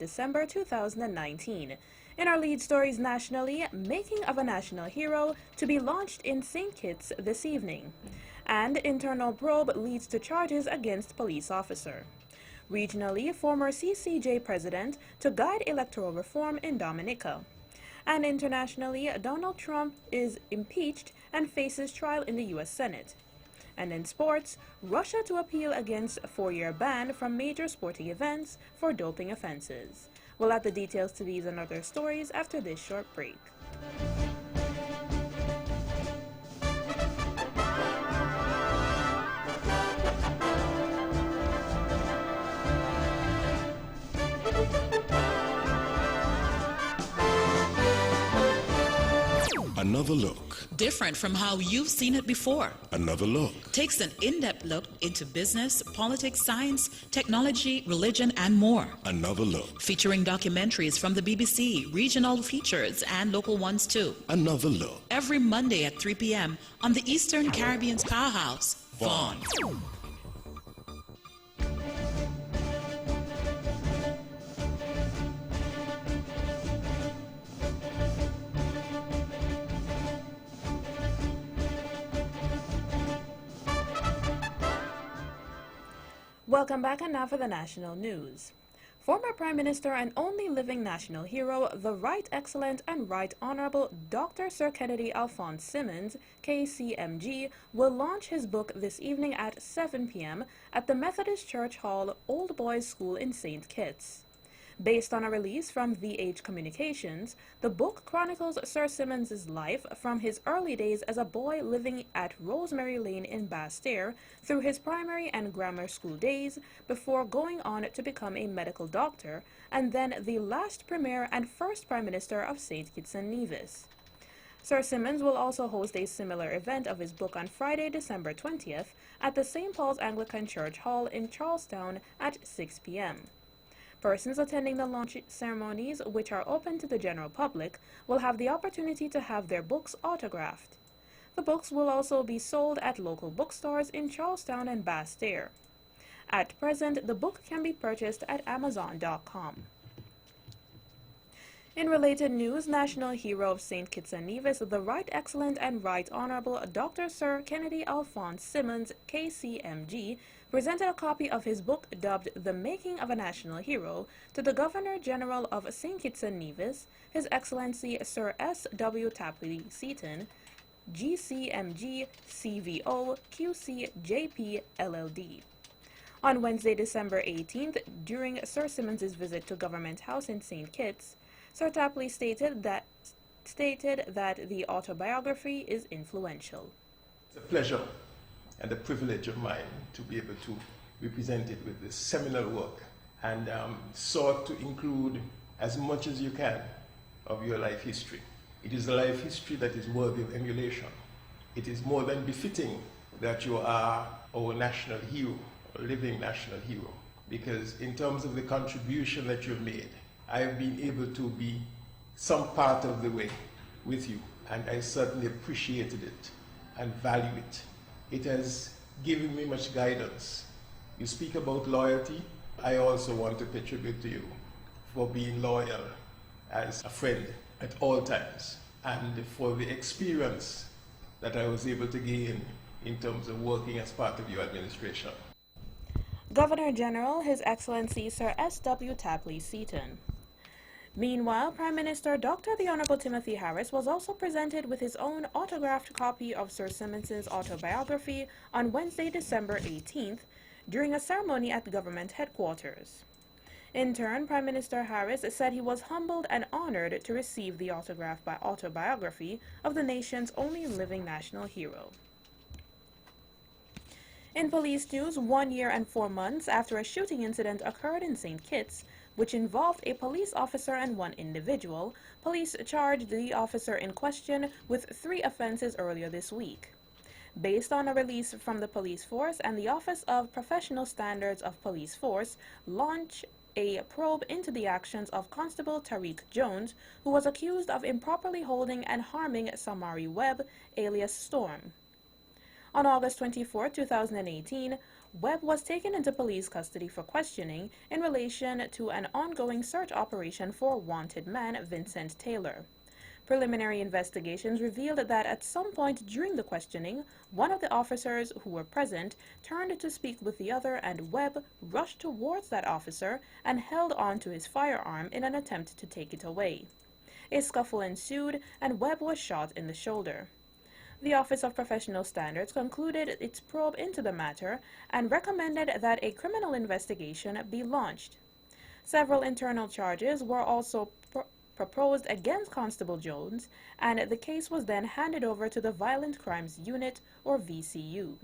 December 2019. In our lead stories nationally, Making of a National Hero to be launched in St. Kitts this evening. And internal probe leads to charges against police officer. Regionally, former CCJ president to guide electoral reform in Dominica. And internationally, Donald Trump is impeached and faces trial in the U.S. Senate. And in sports, Russia to appeal against a 4-year ban from major sporting events for doping offenses. We'll add the details to these and other stories after this short break. Another look. Different from how you've seen it before. Another look. Takes an in-depth look into business, politics, science, technology, religion, and more. Another look. Featuring documentaries from the BBC, regional features, and local ones too. Another look. Every Monday at 3 p.m. on the Eastern Caribbean's powerhouse, Vaughan. Welcome back, and now for the national news. Former Prime Minister and only living national hero, the Right Excellent and Right Honorable Dr. Sir Kennedy Alphonse Simmons, KCMG, will launch his book this evening at 7 p.m. at the Methodist Church Hall Old Boys School in St. Kitts. Based on a release from VH Communications, the book chronicles Sir Simmons' life from his early days as a boy living at Rosemary Lane in Basseterre through his primary and grammar school days before going on to become a medical doctor and then the last Premier and first Prime Minister of St. Kitts and Nevis. Sir Simmons will also host a similar event of his book on Friday, December 20th at the St. Paul's Anglican Church Hall in Charlestown at 6 p.m. Persons attending the launch ceremonies, which are open to the general public, will have the opportunity to have their books autographed. The books will also be sold at local bookstores in Charlestown and Basseterre. At present, the book can be purchased at Amazon.com. In related news, National Hero of St. Kitts and Nevis, the Right Excellent and Right Honorable Dr. Sir Kennedy Alphonse Simmons, KCMG, presented a copy of his book dubbed The Making of a National Hero to the Governor-General of St. Kitts and Nevis, His Excellency Sir S.W. Tapley Seaton, GCMG CVO QC JP LLD. On Wednesday, December 18th, during Sir Simmons' visit to Government House in St. Kitts, Sir Tapley stated that the autobiography is influential. It's a pleasure and a privilege of mine to be able to be presented with this seminal work and sought to include as much as you can of your life history. It is a life history that is worthy of emulation. It is more than befitting that you are our national hero, a living national hero, because in terms of the contribution that you've made, I've been able to be some part of the way with you, and I certainly appreciated it and value it. It has given me much guidance. You speak about loyalty. I also want to pay tribute to you for being loyal as a friend at all times, and for the experience that I was able to gain in terms of working as part of your administration. Governor-General, His Excellency Sir S.W. Tapley Seaton. Meanwhile, Prime Minister Dr. the Honorable Timothy Harris was also presented with his own autographed copy of Sir Simmons' autobiography on Wednesday, December 18th, during a ceremony at government headquarters. In turn, Prime Minister Harris said he was humbled and honored to receive the autobiography of the nation's only living national hero. In police news, 1 year and 4 months after a shooting incident occurred in St. Kitts, which involved a police officer and one individual, police charged the officer in question with 3 offenses earlier this week. Based on a release from the police force and the Office of Professional Standards of Police Force, launched a probe into the actions of Constable Tariq Jones, who was accused of improperly holding and harming Samari Webb, alias Storm. On August 24, 2018, Webb was taken into police custody for questioning in relation to an ongoing search operation for wanted man Vincent Taylor. Preliminary investigations revealed that at some point during the questioning, one of the officers who were present turned to speak with the other, and Webb rushed towards that officer and held on to his firearm in an attempt to take it away. A scuffle ensued, and Webb was shot in the shoulder. The Office of Professional Standards concluded its probe into the matter and recommended that a criminal investigation be launched. Several internal charges were also proposed against Constable Jones, and the case was then handed over to the Violent Crimes Unit, or VCU.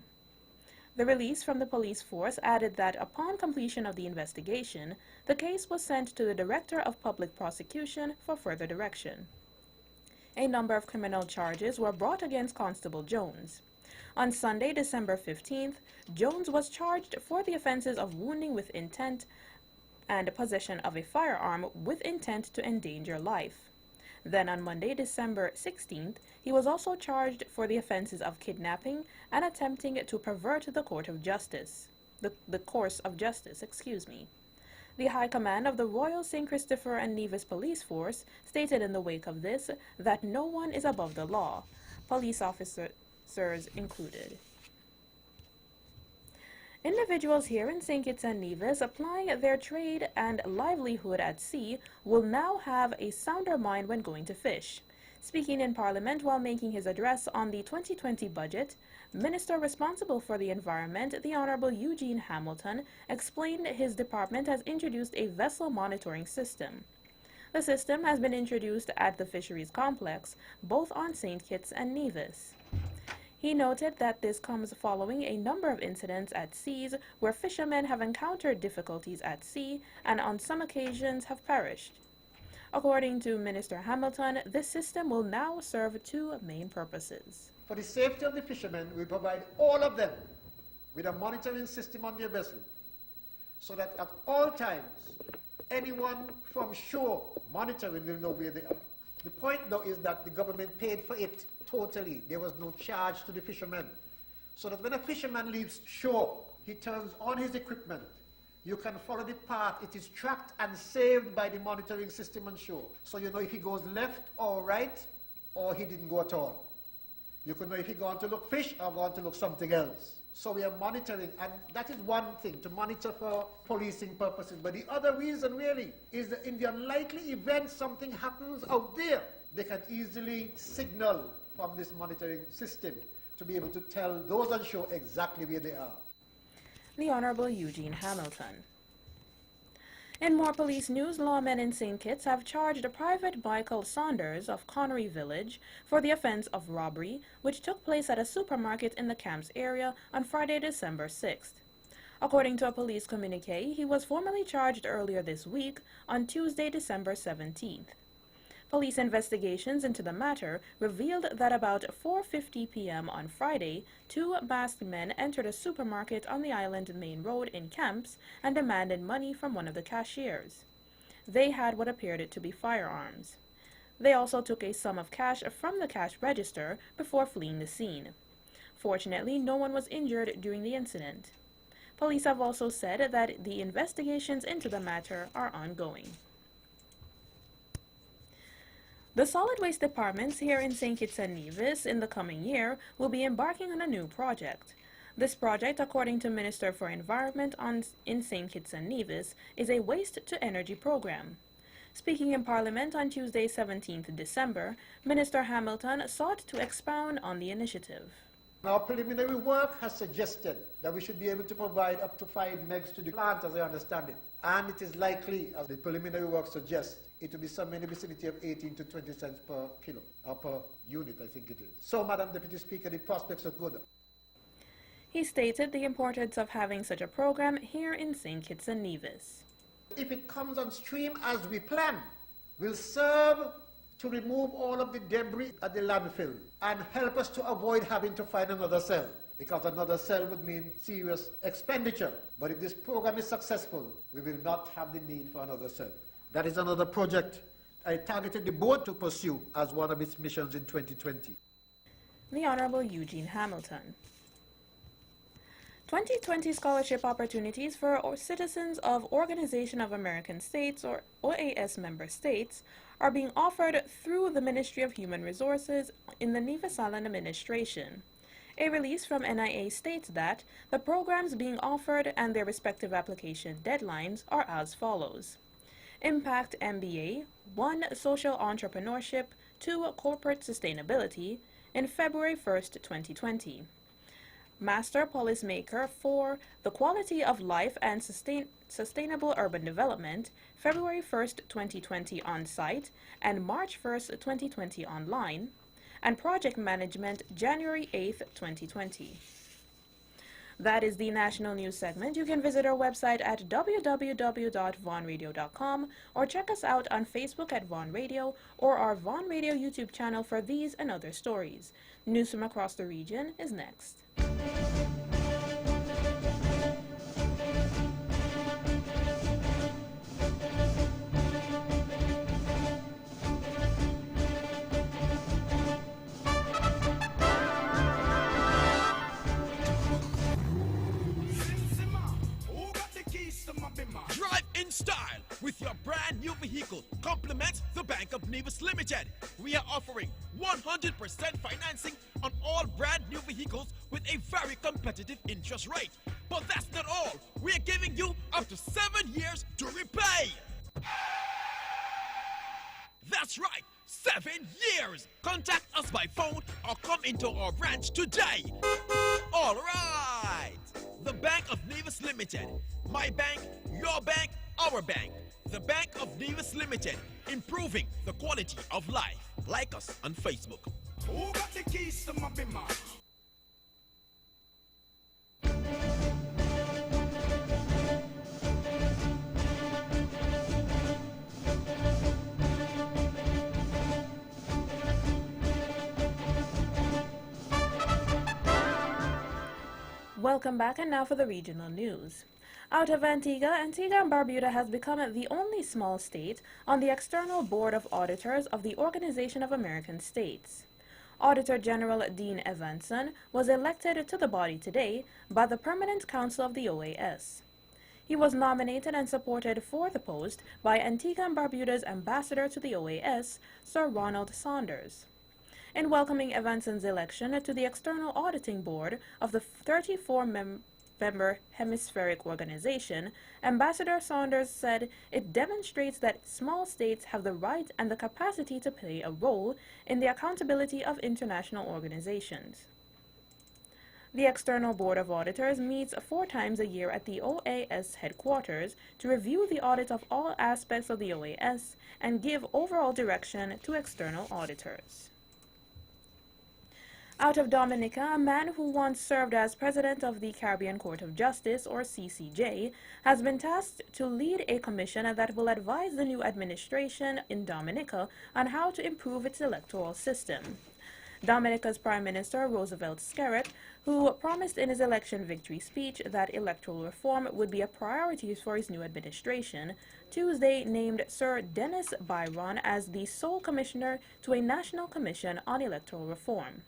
The release from the police force added that upon completion of the investigation, the case was sent to the Director of Public Prosecution for further direction. A number of criminal charges were brought against Constable Jones. On Sunday, December 15th, Jones was charged for the offenses of wounding with intent and possession of a firearm with intent to endanger life. Then on Monday, December 16th, he was also charged for the offenses of kidnapping and attempting to pervert the course of justice. The High Command of the Royal St. Christopher and Nevis Police Force stated in the wake of this that no one is above the law, police officers included. Individuals here in St. Kitts and Nevis applying their trade and livelihood at sea will now have a sounder mind when going to fish. Speaking in Parliament while making his address on the 2020 budget, Minister responsible for the environment, the Honorable Eugene Hamilton, explained his department has introduced a vessel monitoring system. The system has been introduced at the fisheries complex, both on St. Kitts and Nevis. He noted that this comes following a number of incidents at seas where fishermen have encountered difficulties at sea and on some occasions have perished. According to Minister Hamilton, this system will now serve two main purposes. For the safety of the fishermen, we provide all of them with a monitoring system on their vessel, so that at all times, anyone from shore monitoring will know where they are. The point, though, is that the government paid for it totally. There was no charge to the fishermen. So that when a fisherman leaves shore, he turns on his equipment. You can follow the path. It is tracked and saved by the monitoring system on shore. So you know if he goes left or right, or he didn't go at all. You can know if he gone to look fish or gone to look something else. So we are monitoring, and that is one thing, to monitor for policing purposes. But the other reason really is that in the unlikely event something happens out there, they can easily signal from this monitoring system to be able to tell those on shore exactly where they are. The Honorable Eugene Hamilton. In more police news, lawmen in St. Kitts have charged Private Michael Saunders of Connery Village for the offense of robbery, which took place at a supermarket in the Camps area on Friday, December 6th. According to a police communique, he was formally charged earlier this week on Tuesday, December 17th. Police investigations into the matter revealed that about 4:50 p.m. on Friday, two masked men entered a supermarket on the island main road in Camps and demanded money from one of the cashiers. They had what appeared to be firearms. They also took a sum of cash from the cash register before fleeing the scene. Fortunately, no one was injured during the incident. Police have also said that the investigations into the matter are ongoing. The solid waste departments here in St. Kitts and Nevis in the coming year will be embarking on a new project. This project, according to Minister for Environment in St. Kitts and Nevis, is a waste-to-energy program. Speaking in Parliament on Tuesday, 17th December, Minister Hamilton sought to expound on the initiative. Our preliminary work has suggested that we should be able to provide up to 5 megs to the plant, as I understand it. And it is likely, as the preliminary work suggests, it will be somewhere in the vicinity of 18 to 20 cents per kilo, or per unit, I think it is. So, Madam Deputy Speaker, the prospects are good. He stated the importance of having such a program here in St. Kitts and Nevis. If it comes on stream as we plan, will serve to remove all of the debris at the landfill and help us to avoid having to find another cell, because another cell would mean serious expenditure. But if this program is successful, we will not have the need for another cell. That is another project I targeted the board to pursue as one of its missions in 2020. The Honorable Eugene Hamilton. 2020 scholarship opportunities for citizens of Organization of American States, or OAS member states, are being offered through the Ministry of Human Resources in the Nevis Island administration. A release from NIA states that the programs being offered and their respective application deadlines are as follows. Impact MBA, 1. Social Entrepreneurship, 2. Corporate Sustainability, in February 1st, 2020. Master Policymaker for the Quality of Life and Sustainable Urban Development, February 1st, 2020 on-site and March 1st, 2020 online, and Project Management, January 8th, 2020. That is the national news segment. You can visit our website at www.vaughanradio.com or check us out on Facebook at Vaughan Radio or our Vaughan Radio YouTube channel for these and other stories. News from across the region is next. Drive in style with your brand new vehicle. Compliments the Bank of Nevis Limited. We are offering 100% financing on all brand new vehicles with a very competitive interest rate. But that's not all. We are giving you up to 7 years to repay. That's right, 7 years. Contact us by phone or come into our branch today. All right. The Bank of Nevis Limited. My bank, your bank, our bank. The Bank of Nevis Limited. Improving the quality of life. Like us on Facebook. Who got the keys to my bimmer? Welcome back, and now for the regional news. Out of Antigua, Antigua and Barbuda has become the only small state on the External Board of Auditors of the Organization of American States. Auditor General Dean Evanson was elected to the body today by the Permanent Council of the OAS. He was nominated and supported for the post by Antigua and Barbuda's ambassador to the OAS, Sir Ronald Saunders. In welcoming Evanson's election to the External Auditing Board of the 34-member Hemispheric Organization, Ambassador Saunders said it demonstrates that small states have the right and the capacity to play a role in the accountability of international organizations. The External Board of Auditors meets 4 times a year at the OAS headquarters to review the audit of all aspects of the OAS and give overall direction to external auditors. Out of Dominica, a man who once served as president of the Caribbean Court of Justice, or CCJ, has been tasked to lead a commission that will advise the new administration in Dominica on how to improve its electoral system. Dominica's Prime Minister Roosevelt Skerrit, who promised in his election victory speech that electoral reform would be a priority for his new administration, Tuesday named Sir Dennis Byron as the sole commissioner to a national commission on electoral reform.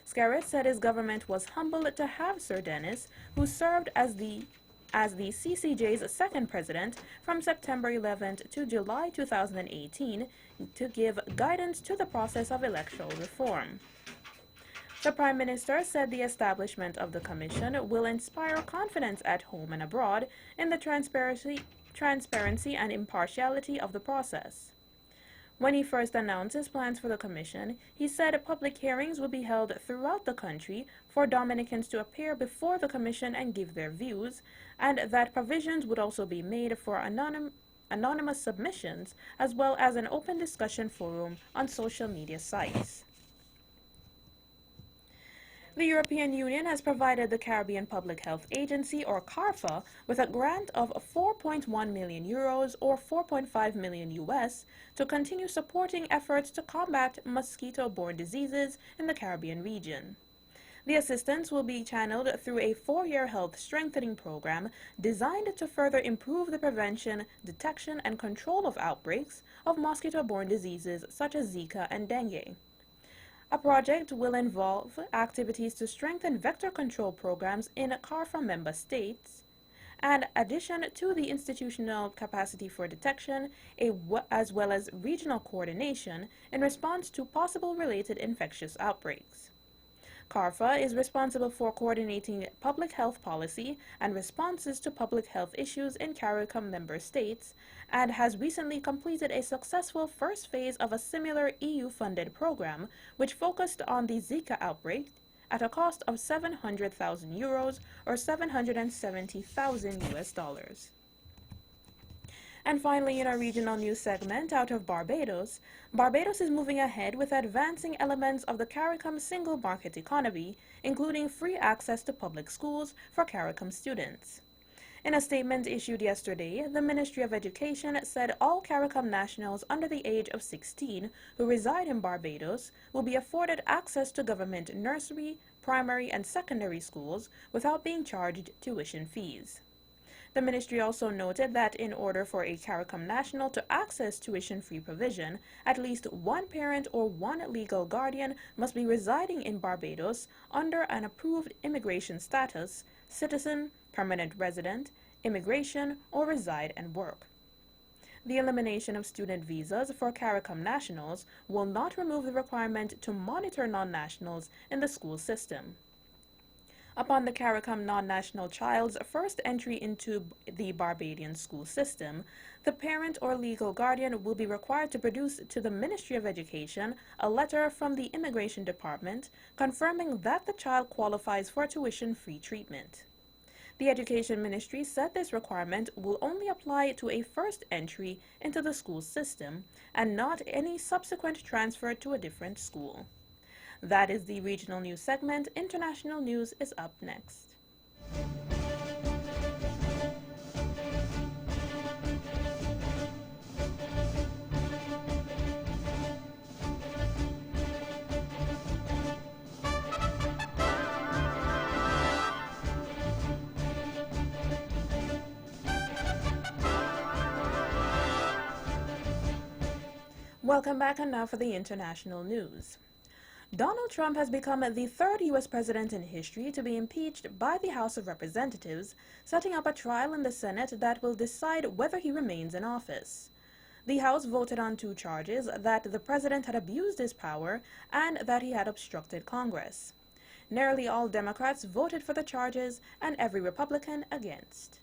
Skerrit said his government was humbled to have Sir Dennis, who served as the CCJ's second president from September 11th to July 2018, to give guidance to the process of electoral reform. The Prime Minister said the establishment of the commission will inspire confidence at home and abroad in the transparency and impartiality of the process. When he first announced his plans for the commission, he said public hearings would be held throughout the country for Dominicans to appear before the commission and give their views, and that provisions would also be made for anonymous submissions, as well as an open discussion forum on social media sites. The European Union has provided the Caribbean Public Health Agency, or CARPHA, with a grant of 4.1 million euros or 4.5 million US to continue supporting efforts to combat mosquito-borne diseases in the Caribbean region. The assistance will be channeled through a 4-year health strengthening program designed to further improve the prevention, detection, and control of outbreaks of mosquito-borne diseases such as Zika and dengue. A project will involve activities to strengthen vector control programs in CARFA member states, and addition to the institutional capacity for detection, as well as regional coordination in response to possible related infectious outbreaks. CARFA is responsible for coordinating public health policy and responses to public health issues in CARICOM member states and has recently completed a successful first phase of a similar EU-funded program which focused on the Zika outbreak at a cost of €700,000 or 770,000 US dollars. And finally, in our regional news segment out of Barbados, Barbados is moving ahead with advancing elements of the CARICOM single market economy, including free access to public schools for CARICOM students. In a statement issued yesterday, the Ministry of Education said all CARICOM nationals under the age of 16 who reside in Barbados will be afforded access to government nursery, primary, and secondary schools without being charged tuition fees. The ministry also noted that in order for a CARICOM national to access tuition-free provision, at least one parent or one legal guardian must be residing in Barbados under an approved immigration status, citizen, permanent resident, immigration, or reside and work. The elimination of student visas for CARICOM nationals will not remove the requirement to monitor non-nationals in the school system. Upon the CARICOM non-national child's first entry into the Barbadian school system, the parent or legal guardian will be required to produce to the Ministry of Education a letter from the Immigration Department confirming that the child qualifies for tuition-free treatment. The Education Ministry said this requirement will only apply to a first entry into the school system and not any subsequent transfer to a different school. That is the regional news segment. International news is up next. Welcome back, and now for the international news. Donald Trump has become the third U.S. president in history to be impeached by the House of Representatives, setting up a trial in the Senate that will decide whether he remains in office. The House voted on two charges: that the president had abused his power and that he had obstructed Congress. Nearly all Democrats voted for the charges and every Republican against.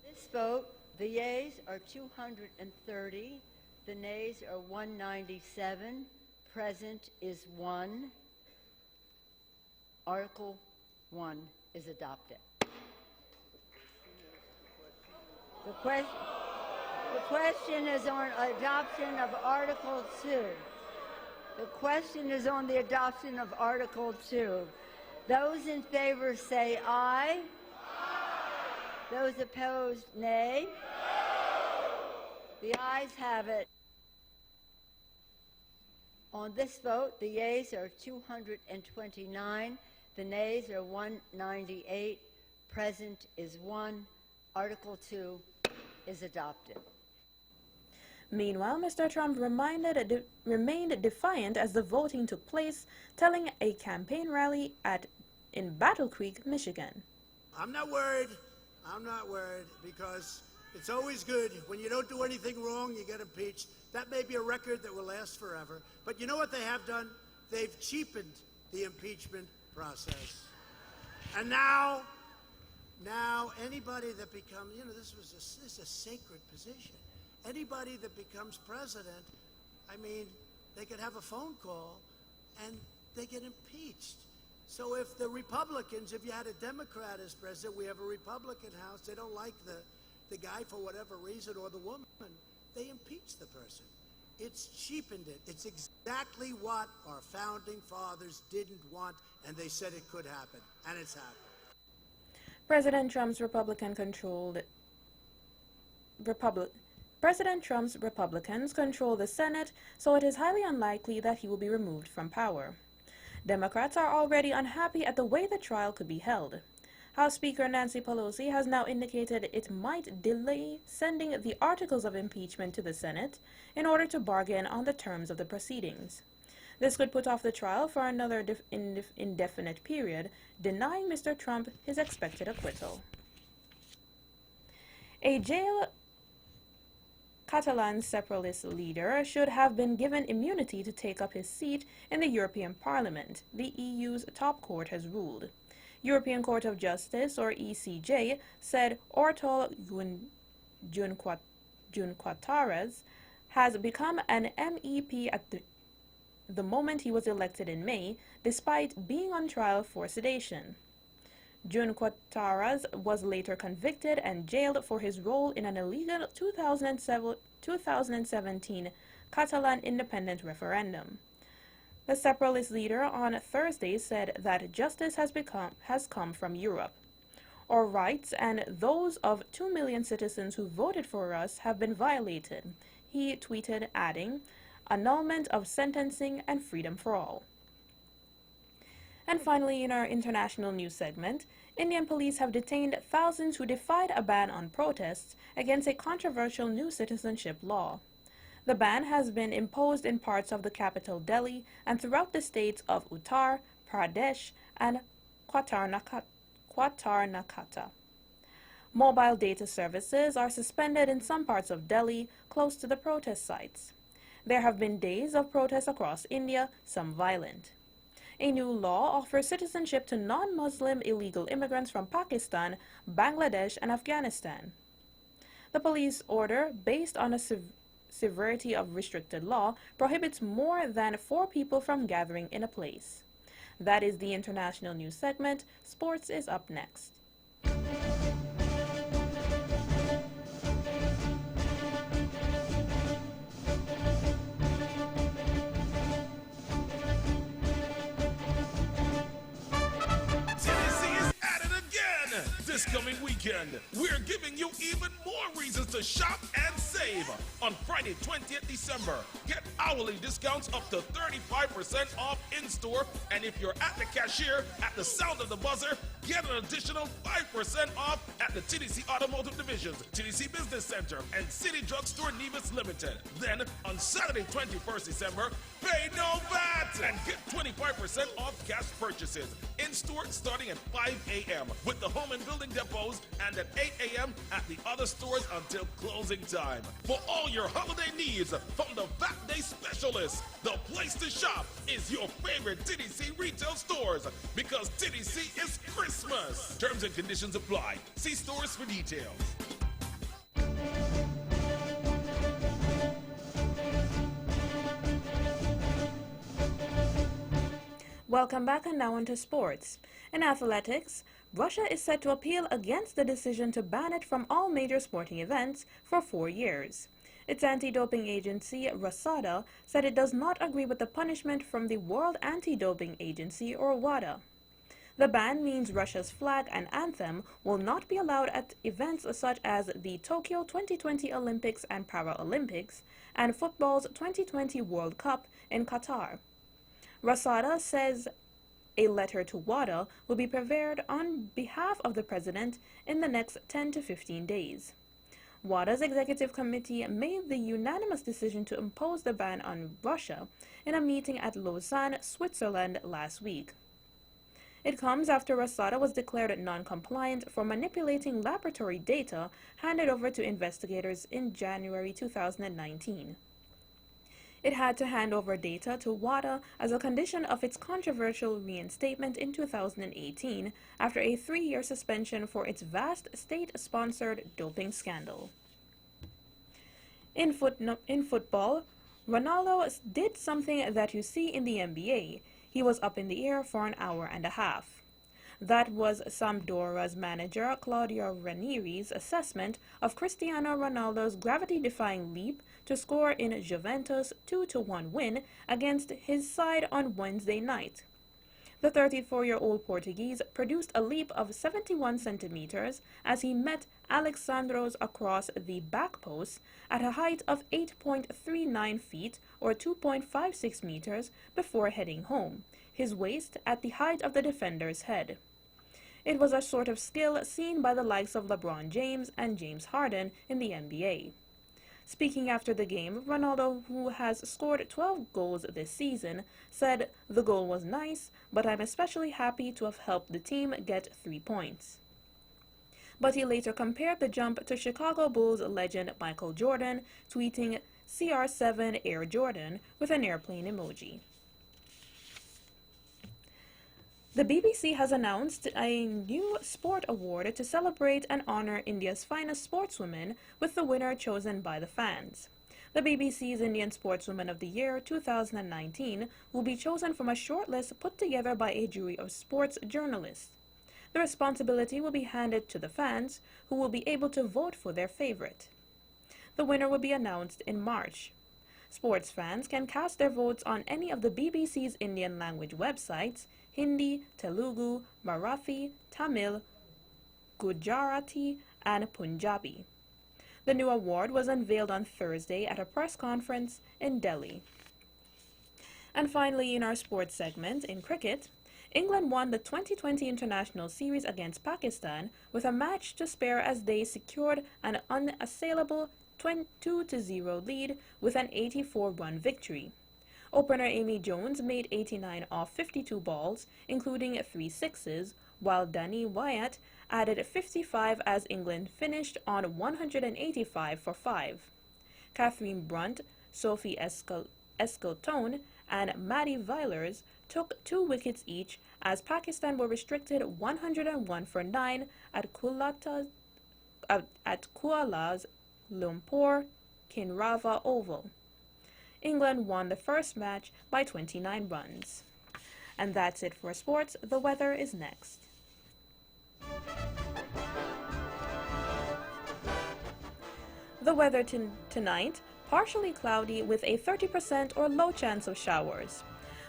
This vote, the yeas are 230, the nays are 197. Present is 1. Article 1 is adopted. The question is on adoption of Article 2. The question is on the adoption of Article 2. Those in favor say aye. Aye. Those opposed, nay. No. The ayes have it. On this vote, the yeas are 229, the nays are 198, present is 1. Article 2 is adopted. Meanwhile, Mr. Trump remained defiant as the voting took place, telling a campaign rally in Battle Creek, Michigan. I'm not worried because it's always good. When you don't do anything wrong, you get impeached. That may be a record that will last forever. But you know what they have done? They've cheapened the impeachment process. And now anybody that becomes, this is a sacred position. Anybody that becomes president, they could have a phone call and they get impeached. So if the Republicans, if you had a Democrat as president, we have a Republican House, they don't like the guy for whatever reason, or the woman, they impeach the person. It's cheapened it. It's exactly what our founding fathers didn't want, and they said it could happen, and it's happened. President Trump's Republicans control the Senate, so it is highly unlikely that he will be removed from power. Democrats are already unhappy at the way the trial could be held. House Speaker Nancy Pelosi has now indicated it might delay sending the articles of impeachment to the Senate in order to bargain on the terms of the proceedings. This could put off the trial for another indefinite period, denying Mr. Trump his expected acquittal. A jail Catalan separatist leader should have been given immunity to take up his seat in the European Parliament, the EU's top court has ruled. European Court of Justice, or ECJ, said Ortol Junqueras has become an MEP at the moment he was elected in May, despite being on trial for sedation. Junqueras was later convicted and jailed for his role in an illegal 2017 Catalan independent referendum. The separatist leader on Thursday said that justice has come from Europe. Our rights and those of 2 million citizens who voted for us have been violated, he tweeted, adding, annulment of sentencing and freedom for all. And finally, in our international news segment, Indian police have detained thousands who defied a ban on protests against a controversial new citizenship law. The ban has been imposed in parts of the capital Delhi and throughout the states of Uttar Pradesh and Karnataka. Mobile data services are suspended in some parts of Delhi close to the protest sites. There have been days of protests across India, some violent. A new law offers citizenship to non-Muslim illegal immigrants from Pakistan, Bangladesh, and Afghanistan. The police order, based on a severity of restricted law, prohibits more than 4 people from gathering in a place. That is the international news segment. Sports is up next. This coming weekend, we're giving you even more reasons to shop and save. On Friday, 20th December, get hourly discounts up to 35% off in-store, and if you're at the cashier at the sound of the buzzer, get an additional 5% off at the TDC Automotive Divisions, TDC Business Center, and City Drugstore Nevis Limited. Then, on Saturday, 21st December, pay no VAT and get 25% off cash purchases. In-store starting at 5 a.m. with the home and building depots, and at 8 a.m. at the other stores until closing time. For all your holiday needs from the VAT Day specialists, the place to shop is your favorite TDC retail stores, because TDC is Christmas. Terms and conditions apply. See stores for details. Welcome back, and now into sports. In athletics, Russia is set to appeal against the decision to ban it from all major sporting events for 4 years. Its anti-doping agency, RASADA, said it does not agree with the punishment from the World Anti-Doping Agency, or WADA. The ban means Russia's flag and anthem will not be allowed at events such as the Tokyo 2020 Olympics and Paralympics and football's 2020 World Cup in Qatar. RASADA says a letter to WADA will be prepared on behalf of the president in the next 10 to 15 days. WADA's executive committee made the unanimous decision to impose the ban on Russia in a meeting at Lausanne, Switzerland last week. It comes after RASADA was declared non-compliant for manipulating laboratory data handed over to investigators in January 2019. It had to hand over data to WADA as a condition of its controversial reinstatement in 2018 after a 3-year suspension for its vast state-sponsored doping scandal. In football, Ronaldo did something that you see in the NBA. He was up in the air for an hour and a half. That was Sampdoria's manager Claudio Ranieri's assessment of Cristiano Ronaldo's gravity-defying leap to score in Juventus' 2-1 win against his side on Wednesday night. The 34-year-old Portuguese produced a leap of 71 centimeters as he met Alexandros across the back post at a height of 8.39 feet or 2.56 meters before heading home, his waist at the height of the defender's head. It was a sort of skill seen by the likes of LeBron James and James Harden in the NBA. Speaking after the game, Ronaldo, who has scored 12 goals this season, said, "The goal was nice, but I'm especially happy to have helped the team get 3 points." But he later compared the jump to Chicago Bulls legend Michael Jordan, tweeting CR7 Air Jordan with an airplane emoji. The BBC has announced a new sport award to celebrate and honor India's finest sportswomen, with the winner chosen by the fans. The BBC's Indian Sportswoman of the Year 2019 will be chosen from a shortlist put together by a jury of sports journalists. The responsibility will be handed to the fans, who will be able to vote for their favorite. The winner will be announced in March. Sports fans can cast their votes on any of the BBC's Indian language websites: Hindi, Telugu, Marathi, Tamil, Gujarati, and Punjabi. The new award was unveiled on Thursday at a press conference in Delhi. And finally, in our sports segment, in cricket, England won the 2020 international series against Pakistan with a match to spare as they secured an unassailable 2-0 lead with an 84-run victory. Opener Amy Jones made 89 off 52 balls, including 3 sixes, while Danny Wyatt added 55 as England finished on 185 for 5. Catherine Brunt, Sophie Eskeltone, and Maddie Violers took 2 wickets each as Pakistan were restricted 101 for 9 at Kuala Lumpur Kinrava Oval. England won the first match by 29 runs. And that's it for sports. The weather is next. The weather tonight, partially cloudy with a 30% or low chance of showers.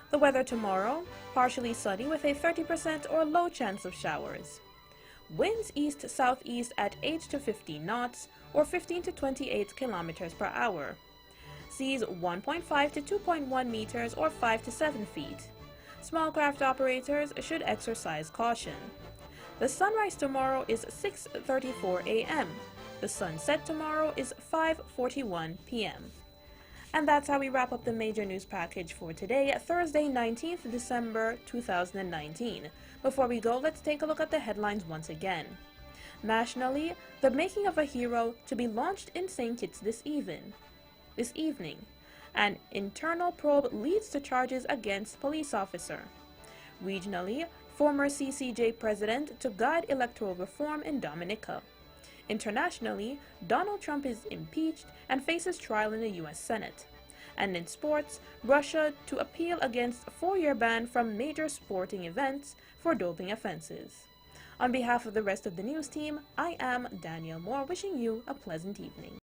The weather tomorrow, partially sunny with a 30% or low chance of showers. Winds east-southeast at 8 to 15 knots or 15 to 28 kilometers per hour. Seas 1.5 to 2.1 meters or 5 to 7 feet. Small craft operators should exercise caution. The sunrise tomorrow is 6:34 a.m. The sunset tomorrow is 5:41 p.m. And that's how we wrap up the major news package for today, Thursday, 19th December 2019. Before we go, let's take a look at the headlines once again. Nationally, the making of a hero to be launched in St. Kitts this evening. An internal probe leads to charges against police officer. Regionally, former CCJ president to guide electoral reform in Dominica. Internationally, Donald Trump is impeached and faces trial in the U.S. Senate. And in sports, Russia to appeal against a 4-year ban from major sporting events for doping offenses. On behalf of the rest of the news team, I am Danielle Moore, wishing you a pleasant evening.